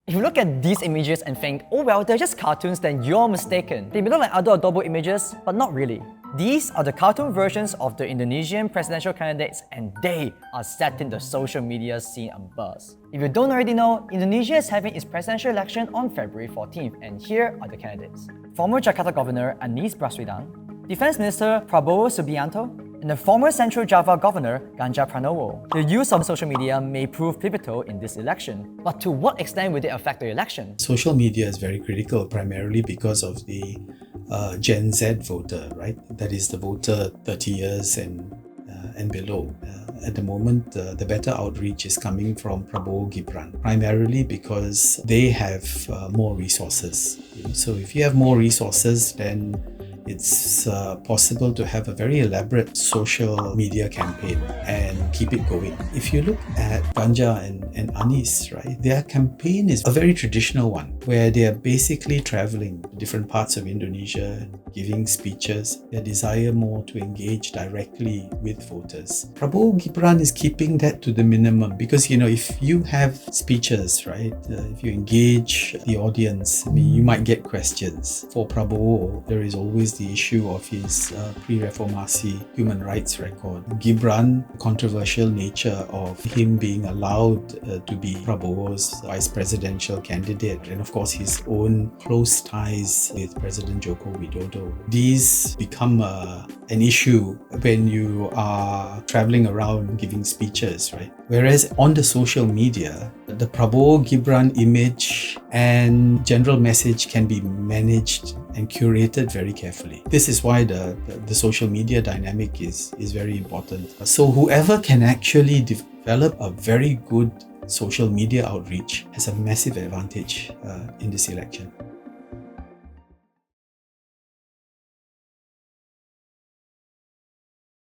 If you look at these images and think, oh well, they're just cartoons, then you're mistaken. They may look like other adorable images, but not really. These are the cartoon versions of the Indonesian presidential candidates, and they are setting the social media scene abuzz. If you don't already know, Indonesia is having its presidential election on February 14th, and here are the candidates. Former Jakarta Governor Anies Baswedan, Defense Minister Prabowo Subianto, and the former Central Java Governor Ganjar Pranowo. The use of social media may prove pivotal in this election, but to what extent will it affect the election? Social media is very critical, primarily because of the Gen Z voter, right? That is the voter 30 years and below. At the moment, the better outreach is coming from Prabowo Gibran, primarily because they have more resources. So if you have more resources, then it's possible to have a very elaborate social media campaign and keep it going. If you look at Ganjar and Anies, right, their campaign is a very traditional one, where they are basically traveling to different parts of Indonesia, giving speeches. Their desire more to engage directly with voters. Prabowo Gibran is keeping that to the minimum because, if you have speeches, right, if you engage the audience, you might get questions. For Prabowo, there is always the issue of his pre-reformasi human rights record. Gibran, controversial nature of him being allowed to be Prabowo's vice presidential candidate, and of course his own close ties with President Joko Widodo. These become an issue when you are traveling around giving speeches, right? Whereas on the social media, the Prabowo Gibran image and general message can be managed and curated very carefully. This is why the social media dynamic is very important. So whoever can actually develop a very good social media outreach has a massive advantage in this election.